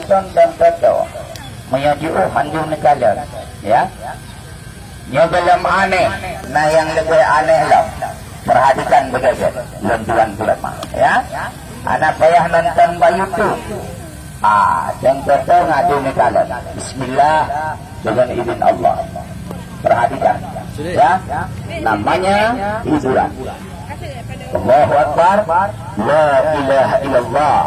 nonton dan foto menyujuh handung negara ya. Nya dalam aneh, nah yang lebih aneh lah. Perhatikan begitu, lentuan ulama ya. Anak payah nonton bayu tu. Dan foto ngadu negara. Bismillah dengan izin Allah. Perhatikan ya. Namanya hiburan. Allahu Akbar, la ilaha illallah.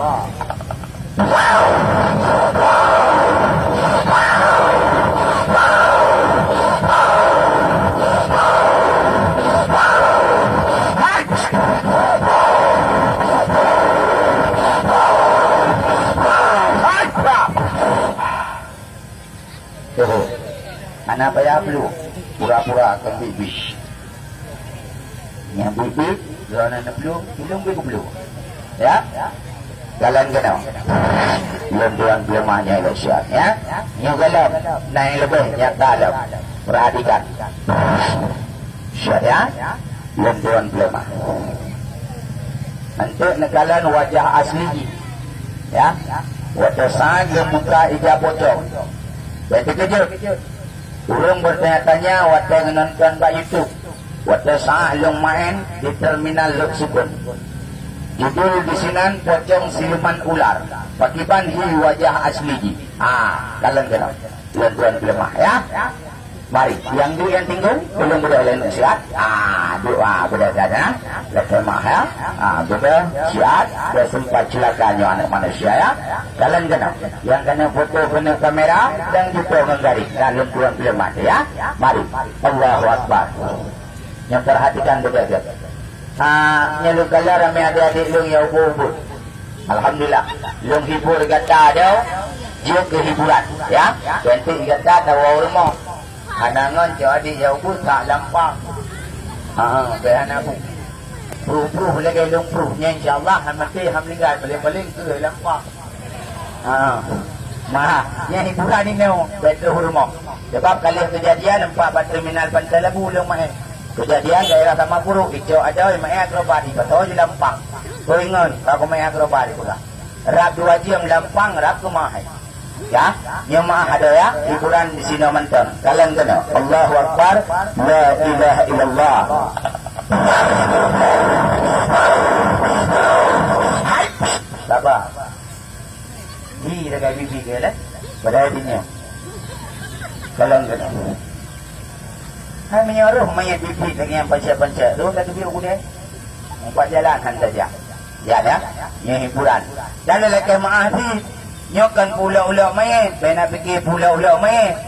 Anak payah perlu pura-pura akan bibi. Yang bibi, kalau anak perlu, hidung bibi perlu. Ya? Jalan kena. Lentuan pelemahnya ilusian. Ya? Yang galam, naik lebih, yang dalam. Perhatikan. Ya? Lentuan pelemah. Untuk negalan wajah asli. Ya? Wajah sang lembuka ija pocong. Dan terkejut. Urung bertanya-tanya wajah menonton kat YouTube. Wajah sah long main di terminal Lok Sukun. Judul di sinan pocong siluman ular. Pakiban hi wajah asli. Kalian kenal. Tuan-tuan pelemah ya. Mari, yang dulu yang tinggal belum boleh lain sihat. Doa berdasarkan lemah ya. Sudah sihat, sudah sempat celakanya anak manusia ya. Kalian kenal. Yang kena foto kena kamera dan juga menggaris dalam tuan pelemah ya. Mari, Allahu Akbar. Yang perhatikan begitu. Nyalu kala ramai adik-adik lung yang ubur-ubur. Alhamdulillah. Lung hibur gata dia. Dia kehiburan ya. Cantik gata tawa rumah. Anangan cak adik yang ubur tak lampang. Kaya anak aku. Pruh-pruh lagi lung pruhnya insyaAllah. Mati meninggal. Paling-paling ke lampang. Yang hiburan ini betul rumah. Sebab kali kejadian 4 terminal Pantai Labu lung main. Kejadian daerah Tamak Puruk hijau ada main akrobati betul di Lampang. Kau ingat aku main akrobati pula. Rap 2 jam Lampang rap ke mahal. Ya, yang mah ada ya hiburan di sini menton. Kalian kena Allahu Akbar, la ilaha illallah. Sabar. Ni dekat bibi ke lah. Pada hatinya. Kalian kena. Hai menyaruh mayat bibi dengan yang pancak-pancak tu kata biar aku dia 4 jalan saja ya yang hiburan dan lelaki maaf ni nyokan pula-ulah mayat saya nak fikir pula-ulah mayat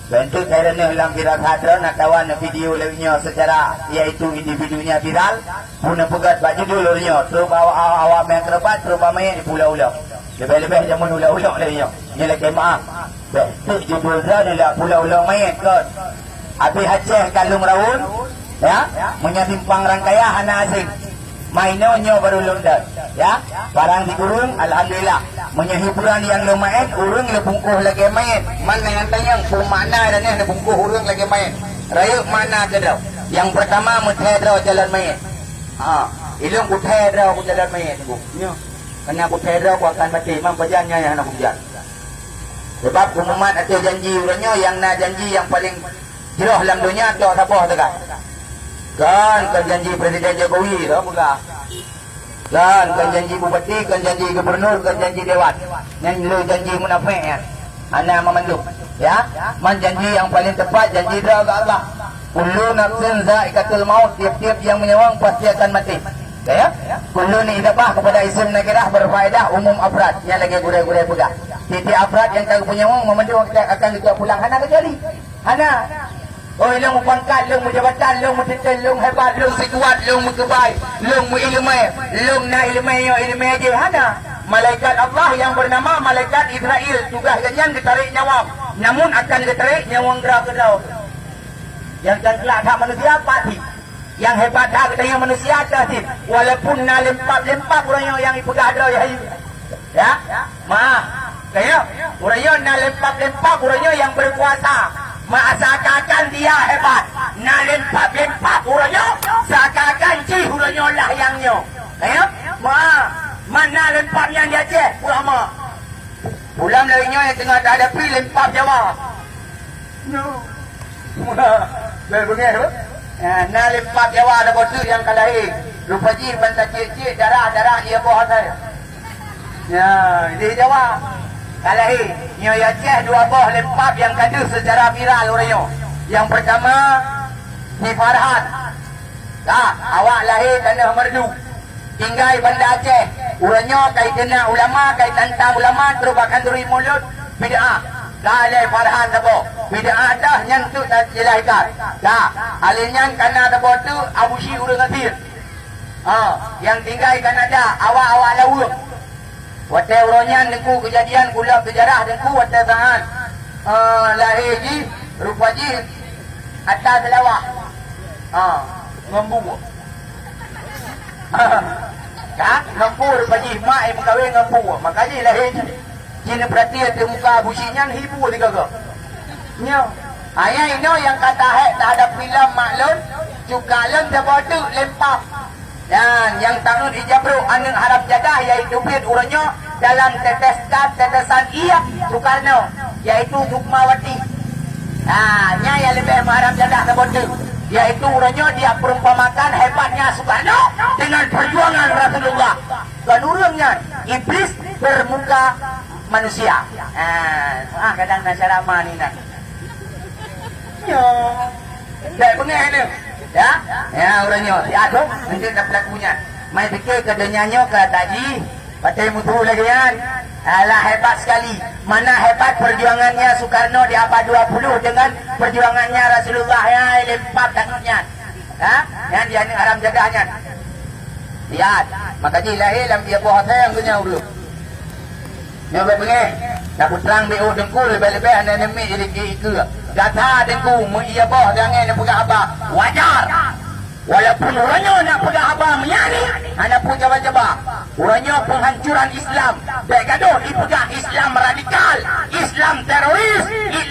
bentuk kerana dalam viral hadra nak kawan video lainnya secara iaitu individunya viral guna pegat baju dulu nya terus bawa awak main kerebat terus bawa mayat di pula-ulah lebih-lebih jamun ulah-ulah lainnya ni lelaki maaf bentuk judul dia adalah pula-ulah mayat kot. Habis Aceh kalung raun ya menyatimpang rangkaya hana asing mainonyo baru London ya barang digurung alhamdulillah menyehiburan yang lumayan urung lebungkuh lagi main mana yang tanya mana dan yang lebungkuh urung lagi main raya mana kedau yang pertama mutedra jalan main ilung kutedra aku jalan main kena kutedra aku akan mati memang pajannya yang nak hujan sebab umuman atau janji urangnya yang nak janji yang paling jelas dalam dunia tu apa dekat kan janji Presiden Jokowi tu bukan kan janji bupati kan janji gubernur kan janji dewan yang lu janji munafik ya ana memandu ya man janji yang paling tepat janji dia ke Allah kullu nafsin zaikatul maut tiap-tiap yang menyawang pasti akan mati ya kullu ni idabah kepada isim negara berfaedah umum afrad yang lagi gurai-gurai pegang titik afrad yang kagak punya wang memandu akan kita pulang hana kejali hana long pangkat, long jabatan, long titel, long hebat, long sekuat, long kebaik, long ilmu, long na ilmu aja hana. Malaikat Allah yang bernama Malaikat Israel tugas ganyan ditarik nyawa. Namun akan ditarik nyawa gerau-gerau. Yang kan kelak hak manusia pati. Yang hebat hak katanya manusia kasih. Walaupun na lempak orang yang ipegah ada ya. Kaya orang na lempak orang yang berkuasa. Seakan-akan dia hebat. Nak lempak urangnya. Seakan-akan cih urangnya lah yangnya. Mana lempak yang dia cek? Ulama. Ulam lainnya yang tengah tak ada pi lempap Jawa. No. Lalu tu. Nah lempap Jawa ada botu yang kalai. Lupa ji bantah cik-cik darah dia buah saya. Ya, di Jawa. Kalai, nyo ya ceh dua buah lempap yang kadu secara viral orangnya. Yang pertama ni Farhan. Awak lahir tanah merdu. Tinggal Banda Aceh. Urangnya kai kena ulama, kai tantang ulama terus bahkan duri mulut bid'ah. Kalai Farhan tabo. Bid'ah dah nyentuh tak jelaikan. Alinyan kana tabo tu Abu Syi urang atir. Yang tinggal Kanada awak-awak lawuk. Watai uronyan dengku kejadian gula sejarah dengku watai tahan lahir ji rupa ji atas lawak ngembu ngembu rupa ji mak yang berkahwin ngembu makanya lahir ji jina perhatian di muka businya hibu tiga ke ayah ini yang kata tak ada film maklum juga lem terbodu lempap. Dan yang tanggung dijabru angin harap jadah iaitu pit urangnya dalam tetesan iya Soekarno iaitu Sukmawati. Nya yang lebih harap jadah terbodu iaitu urangnya dia perumpamakan hebatnya Soekarno dengan perjuangan Rasulullah. Dan urangnya iblis bermuka manusia. Kadang nasyarama ni nak. Yo. Dah pengeh ni. Ya orangnya si Adung nanti dah pelakunya mai fikir ke dunianya ke tadi pakai mutu lagi kan alah hebat sekali mana hebat perjuangannya Soekarno di abad 20 dengan perjuangannya Rasulullah ya lempap tangannya yang dia ni haram jadahnya lihat makanya lahir dalam dia buah sayang punya dulu nyoba bengeh nak putrang BO dengkul lebih-lebih anda nemik jadi ke Gata dengku ia boh jangan nak pegang abah wajar walaupun orangnya nak pegang abah menyani anak pun jawab-jawab orangnya penghancuran Islam tak gaduh dipegang Islam radikal Islam teroris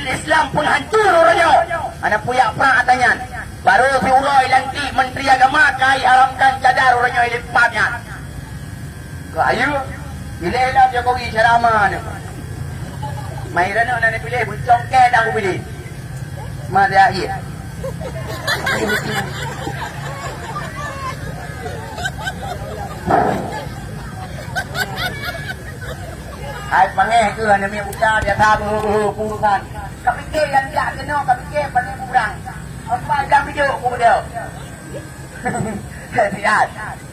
Islam penghancur orangnya anak puyak perang atanyan baru si ulai lantik menteri agama kai haramkan cadar orangnya ilipatnya ayo bila elam Jokowi ceramah ni Mairana nak pilih buncong ke dah aku pilih Mari akhir. Hai panggil ke anda punya buka dia tahu urusan. Kapikir yang tidak kena kapikir pandai kurang. Apa jam video aku dia. Lihat.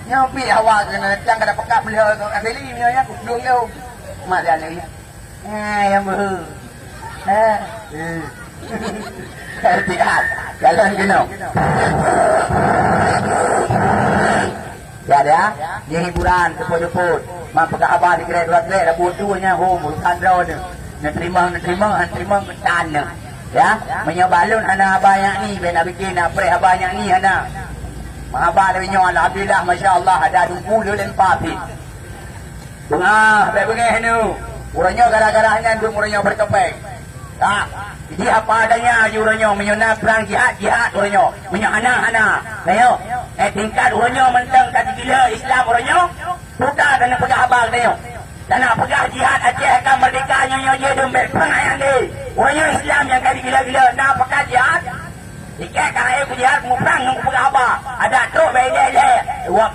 Nyopi awak kena datang kada pekat beliau kali ni nya kudung dia. Mari anda ni. Yang ber. Lihat, jalan genong. Ya dia, ni hiburan teput-teput. Mak pegang abah di gerai dua gerai dah bodohnya home urusan draw ni. Nak terima ketan ni. Ya, menyobalun anak abah yang ni, ben nak bikin nak pray abah yang ni anak. Mak abah dah binyo alhamdulillah masya-Allah ada 20 lempap ni. Bunga, bengeh ni. Urangnya gara-garanya dum urangnya berkepek. Jadi apa adanya urangnya menyuna perang jihad urangnya menyo anak-anak ayo tingkat urangnya mentang kata gila Islam urangnya buka dan pegang abang dia dan nak pegang jihad Aceh akan merdeka nyonya dia dembek perang yang dia urangnya Islam yang kata gila-gila nak pegang jihad ikat kan ayo jihad mu perang dengan pegang abang ada truk baik-baik wap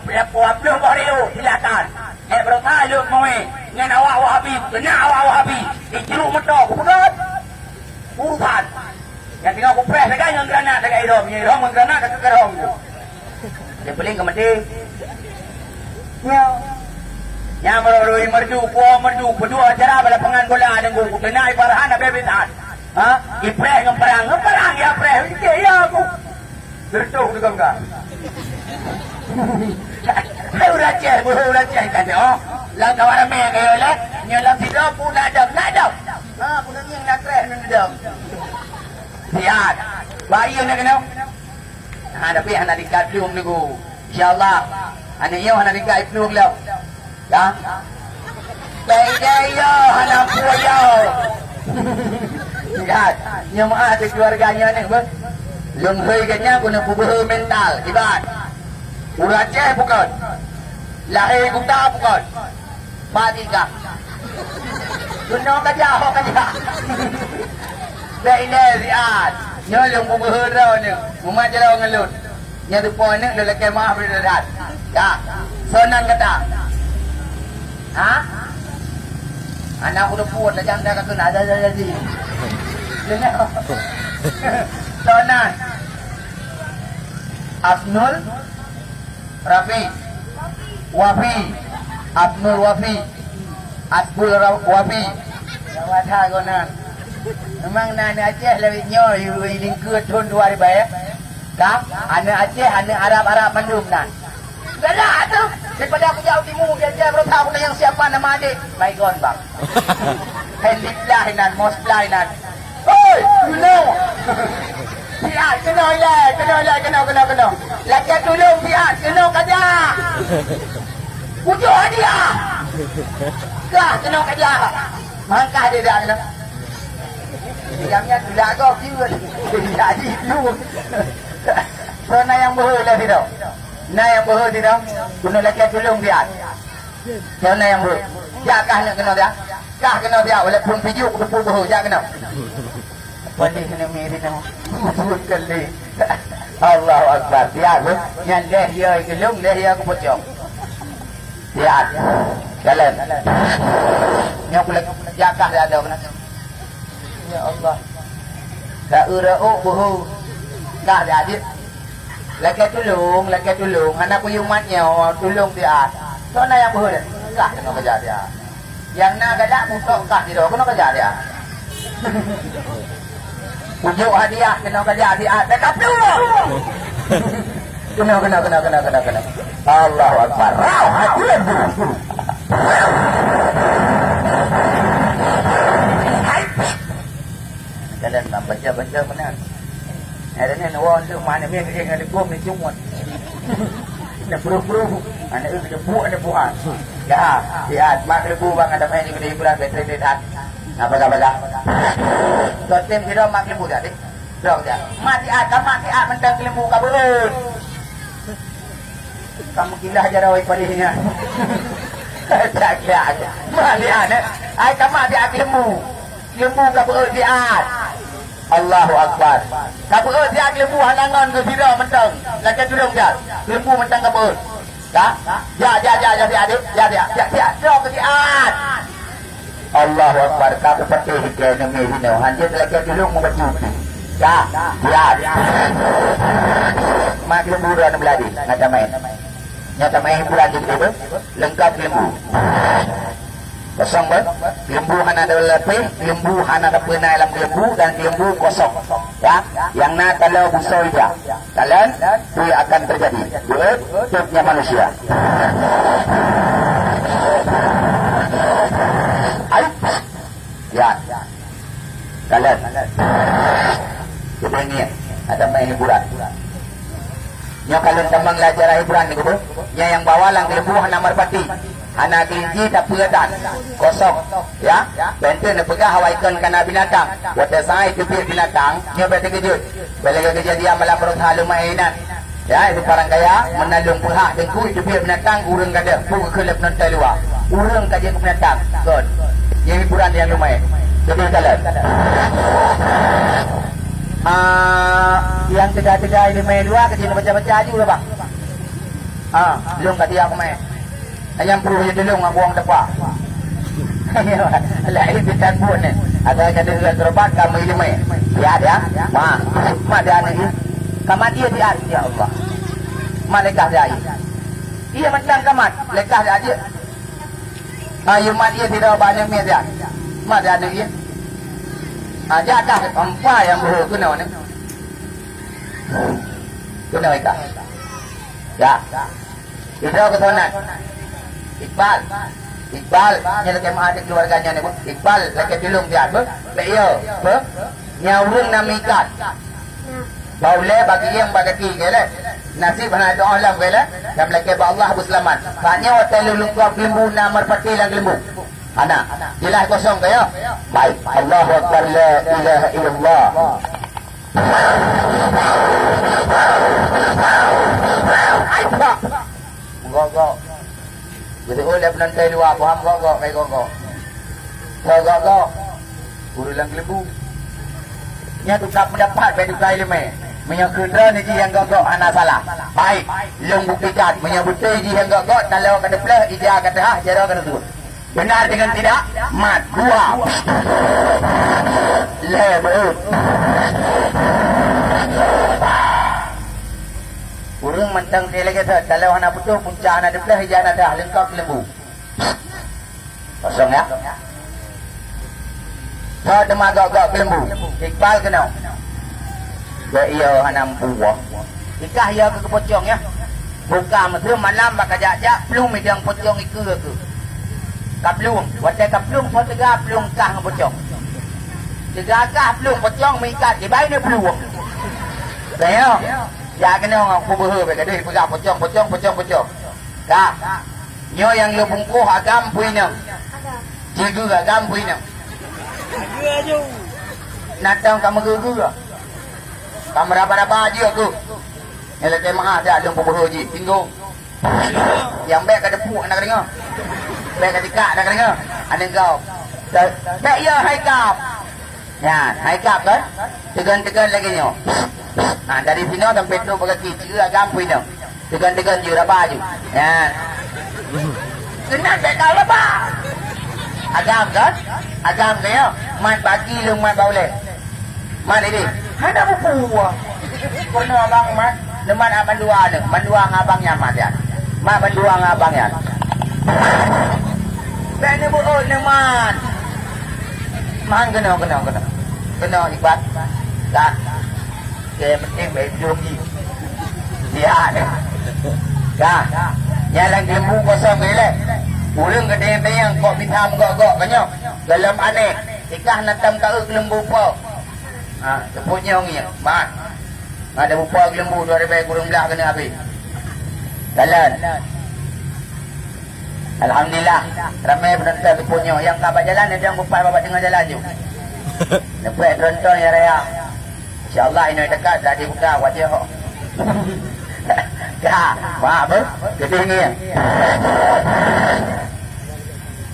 boleh silakan berapa lu mau dengan awak wahabi kena awak wahabi jeruk metok pegat urusan yang tengok aku press dekat yang granat dekat hidung ni hidung granat dekat kerong tu dia peling ke mati yang merdu berdua acara pada pengan bola dengan aku kena Farhan habis bitan ipreh dengan perang ya preh ya aku tertuk juga enggak udah cek kata lang kawan ramai kayo lah nyolam tidur pun nadam pun yang nak preh nadam lihat bayi yang nak kena tapi anak dikat belum nunggu insyaAllah anak iyo anak dikat belum lah ya bayi anak puyo lihat yang ada keluarganya ni lenghui kanya guna pubuh mental ibat Aceh bukan lahir Kuta bukan Badika Kena kajak, kajak. Dah ini siat. Nyolong buku hera ni. Umat jalan ngelut. Yang tu poin ni dah lekai maaf dah dah. Ya. Sonan kata. Ha? Anak aku dah puas dah jangan dah kena ada jadi. Dengar. Sonan. Abnul Rafi Wafi Abnul Wafi Abdul Wafi Jawab dah kau nak. Memang anak Aceh lebih nyoy lingkut thun dua hari baik. Kak, anak Aceh, anak Arab mandum nan. Belah tu. Daripada aku jauh timur dia baru tahu yang siapa nama adik. Baygon bang. Hendik lah nan, mos lah nan. Oi, you know. Pihak kena. Laki tolong pihak kena kerja. Pujuk dia. Kah kena kerja. Mangkah dia dah kena. Yang tidak kau kira jadi lu. So na yang berhula tidak. Na yang berhula tidak. Guna laki tolong dia. So na yang berhula. Jakah nak kena dia. Kah kena dia. Walaupun pijuk kepul berhula. Jak kena. Boleh kena mirip nama. Betul kali. Allahu Akbar. Dia tu. Yang dia kelung dia aku pocong. Dia. Jalan. Ni aku lagi jakah dia ada kena. Ya Allah. Tak urau buhu. Kah dia adik. Laki tolong. Anak aku umatnya tolong dia. So na yang buhu dia. Kah kena kerja dia. Yang nak kerja mutok kah dia. Kena kerja dia. Pujuk hadiah kena kerja dia. Dekat dulu. Kena. Allahu Akbar. Rau hadiah. Jalan nak baca benar. Ada ni orang tu mana dia ada gom ni cuma. Nak buru-buru. Anak itu ada buat. Ya, mak lebu bang ada main di hiburan betri dah. Apa. Totem kita mak lebu dah deh. Dong dia. Mati mentang lembu kabur. Kamu gila aja rawai padanya. Tak aja. Mali anak. Ai kamu dia lembu. Lembu kabur dia. Allahu Akbar. Kabur dia lembu halangan ke sira mentang. Lagi turun dia. Lembu mentang kabur. Ya. Adik. Ya. Dong ke dia. Allahu Akbar. Kamu pakai hikay ni ni. Hanya lagi turun membaca. Ya. Mak lembu dah beladi. Nyata main hiburan gitu. Lengkap lembu. Kosong ber, lembu hana ada lepe, lembu hana ada penai dalam lembu dan lembu kosong. Ya, yang nak kalau busol dia, kalian itu akan terjadi. Hidupnya manusia. Ayo, ya, kalian. Kita ini ada main hiburan. Nya kalau tambang lajar hiburan ni kubu, nya yang bawa lang lembu hana merpati. Anak kelinci tak peredan kosong ya benten pegah hawaikan kana binatang wata sai kepir binatang nya berarti kejut bila kejadian malam perut halu mainan ya itu parang kaya menalung pehak dengku itu kepir binatang urang kada pu kelep nantai luar urang kaje binatang god yang hiburan yang lumayan jadi kalian yang tegak-tegak ini main luar kecil baca-baca aja udah bang belum kata aku main ayam perlu je dulu dengan buang depan. Lain bitan pun ni. Ada kata terbat kamu ini mai. Ya dia. Ma dia ni. Kamat dia. Ya Allah. Malaikat dia. Ia mentang kamat. Lekah dia. Ayo mat dia tidak banyak mi dia. Ma dia ni. Jatah empat yang berhubung kena ni. Kena ikah. Ya. Itu kesonan. Iqbal nyala mak adik keluarganya ni Iqbal laki tolong dia ber nyawung nama ikat baule bagi yang bagi gele nasib hana doa lam gele dan laki ba Allah berselamat hanya hotel lungkap lembu nama merpati lang lembu anak jelas kosong kaya baik Allahu Akbar la ilaha illallah Gok. Jadi oleh penantai luar faham gok kayak gok. Gagak-gagak. Urulang lembu. Nya tukar pendapat pada tukar ilmu. Menyakudra ni ji yang gagak anak salah. Baik. Long buktikan. Menyebutkan ji yang gagak. Kalau kata pelah, ijah kata hak, jara kata tu. Benar dengan tidak? Mat. Dua. Lebut. Urung mentang dia lagi tu. Kalau anak betul, puncak anak belah, ijah anak dah. Lengkap lembu. Kosong ya? So, demam gagak lembu. Iqbal kena. Ya iya anak buah. Ikah ia ke pocong ya. Buka mesra malam bakal jak-jak pelung midang pocong iku ke. Kaplung, watai kaplung pun tegak pelung kah pocong. Tegak kah pelung pocong mengikat di baik ni pelung. Saya. Ya kena orang kubuh baik ada pegang pocong. Kah. Nyo yang lu bungkuh agam puina. Jigu agam puina. Jigu natang kamu gugu. Kamu raba-raba aja aku. Yang lagi mahal dah lu kubuh ji. Tinggung. Yang baik ada puk nak dengar. Baik ketika nak dengar. Ada kau. Baik ya haikap. Ya, haikap kan? Tegan-tegan lagi nyo. Nah, dari sini sampai tu berkaki ciga agam puina. Tegan-tegan je raba je. Ya. Senang tak tahu apa. Agam kan? Agam kaya. Man pagi lu man bauleh. Man ini. Ada buku. Kono abang man. Deman abang dua ni. Bandua ngabangnya matian. Man bandua ngabangnya. Ben ni buku ni man. Man kena. Kena Iqbal. Tak. Kaya penting baik jogi. Dia ni. Dah. Yang lang lembu kosong ni lah. Urang gede yang kok hitam gok-gok kanyo. Dalam aneh. Ikah natam kau lembu po. Ha, sepunya orang ni. Mat. Ada bupa lembu tu ada baik kurang belah kena habis. Jalan. Alhamdulillah. Ramai penonton sepunya. Yang kabar jalan ada yang bupa bapak tengah jalan je. Nampak penonton ya raya. InsyaAllah ini dekat dah dibuka wajah. Ya, maaf gede ni.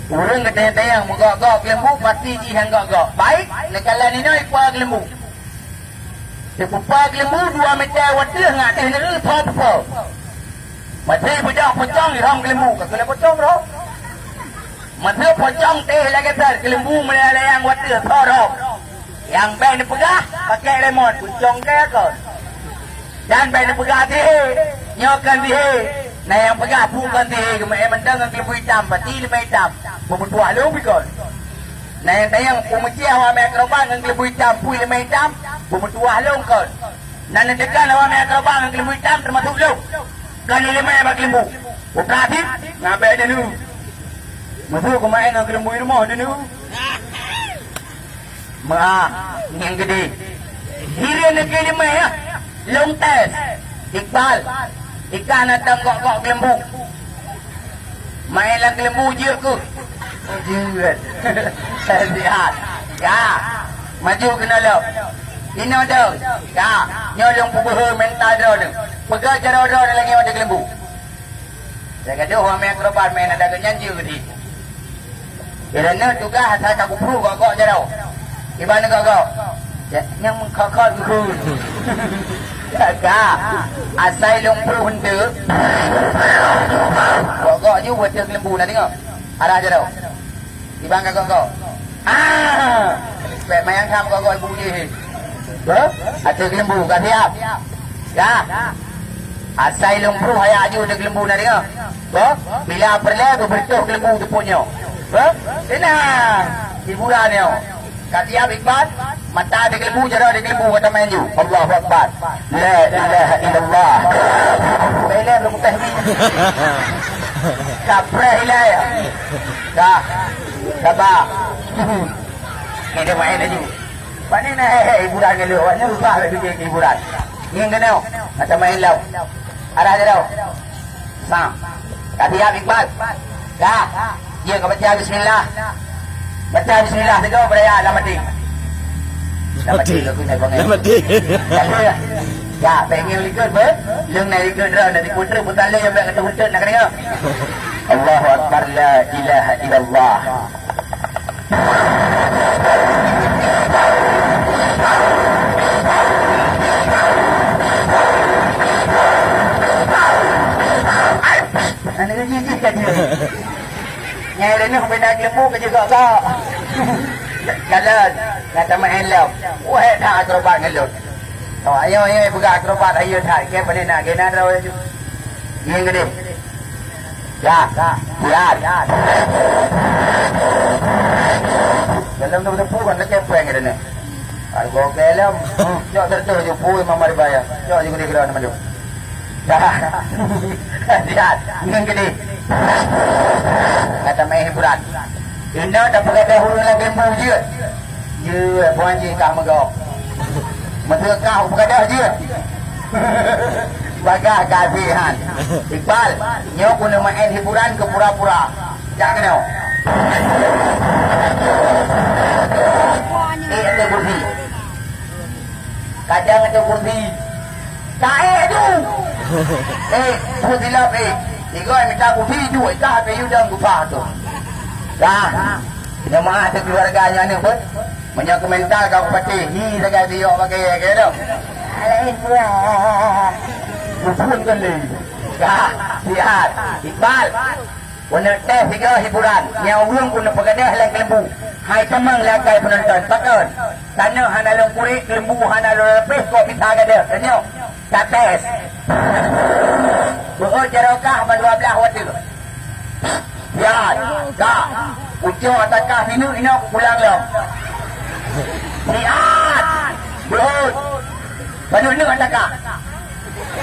Urang gede yang menggok-gok lembu pasti ji hang gok-gok. Baik, nekalan ini ikwa lembu. Sepupa lembu 2 meter wadah ngak teh neru thop-thop. Mati budak pocong di hang lembu, kena pocong ro. Mati pocong teh lagi tar lembu melayang wadah thorop. Yang baik ni pegah pakai lemon, pocong ke ke. Dan baik ni pegah teh. Nyokan dia. Nah yang pegah bukan dia. Kemai mendang dengan lembu hitam. Pati lembu hitam. Membuat lu pikir. Nah yang tayang pemeci awak mikroban dengan lembu hitam. Pui lembu hitam. Membuat lu kau. Nah nendekan awak mikroban dengan lembu hitam. Termasuk lu. Kan lembu yang bagi lembu. Operatif. Ngabai dia lu. Masuk kemai dengan lembu rumah dia lu. Yang gede. Hira negeri lembu ya. Long test. Iqbal. Ikan datang kok-kok lembu. Main lang lembu je aku. Jirat. Sihat. Ya. Maju kena lo. Ini ada. Ya. Nyolong pubuh mental dah ni. Pegang cara-cara lagi ada lembu. Saya kata orang main keroban main ada nyanyi ke dia. Kerana tugas saya tak kupru kok-kok jarau. Gimana kok-kok? Yang mengkakak dulu. Kakak, asal lumpur hendak. Kok je buat lembu nak tengok. Ada aja tau. Di bangka kok. Spek mayang kam kok ibu je. Ada lembu kat siap. Ya. Asal lumpur haya aju dek lembu nak tengok. Bila perle berbetul lembu tu punya. Tenang. Hiburan ni. Kat siap Iqbal. Mata ada lembu cara ada lembu kata main ju. Allahu Akbar. La ilaha illallah. Bela berputih ni. Kaprah ilai. Dah. Sabar. Ni dia main ju. Pani na hiburan ni lu. Ni lupa lah dia hiburan. Ni kena. Macam main lau. Ada aja tau. Sam. Kat siap Iqbal. Dah. Dia kau baca bismillah. Baca bismillah tegak beraya dah mati. Dah mati. Ya, pengen likut ber. Leng nak likut dah nanti putra putar yang nak kata putar nak kena. Allahu Akbar la ilaha illallah. Ngày đến nó không phải đang lembu cái gì sợ sợ. Jalan, kata main lem. Wah, dah akrobat ngelut. Oh, ayo buka akrobat ayo thai ke pada nak ke nak raw ju. Yang gede. Ya. Dalam tu pu kan ke peng ada ni. Algo ke lem. Jo tertu ju pu mamar bayar. Jo ju gede geran maju. Ya. Yang gede. Kata main hiburan. Ina dah pakai dahulu lagi lembu je. Je puan je kah megau. Masa kau pakai dah je. Bagah kasihan. Iqbal, nyo guna main hiburan ke pura-pura. Jangan kena. Ada kursi. Kadang ada kursi. Tak tu. Kursi lah Ikut minta kursi tu. Ikut pe you dalam kupah tu. Dah, jemaah keluarganya ni pun banyak komentar kau pati ni segai dia pakai ke tu. Lain pula. Bukan kan ni. Dah, lihat Iqbal. Guna teh tiga hiburan. Yang ulung guna pegadah lagi lembu. Hai temang lakai penonton. Pakon. Sana hana long kurik lembu hana long lepis kau minta ke dia. Tengok. Tak tes. Berut jarokah 12 waktu. Ya, dah. Ujung atakah sini aku pulang lah. Lihat. Berut. Penduduk atakah.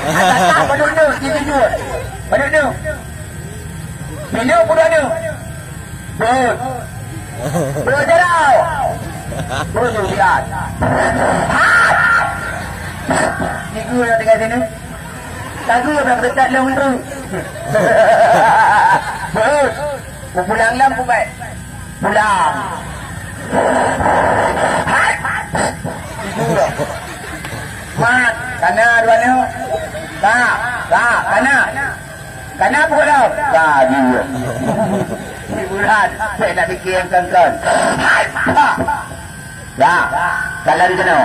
Atakah penduduk. Sini juga. Penduduk. Sini penduduk. Berut. Berut jarau. Berut lihat. Ni gua yang tinggal sini. Lagu yang dekat lah untuk. Berut. Pulang lampu baik. Pulang. Mat, kana dua ni. Kana. Kana apa kau? Dah dia. Hiburan, saya nak fikir yang kan. Dah, jalan di sana.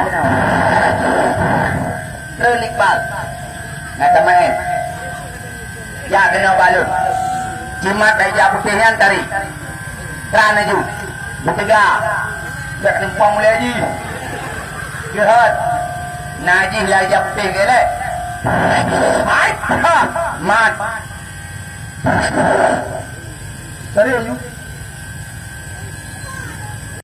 Terlibat. Ngata main. Ya kena balut. Jimat dari jauh putihan tari. Terana ju. Bertega. Tak lempang mulai haji. Jihad. Najih lah jauh putih ke lah. Mat. Sorry you.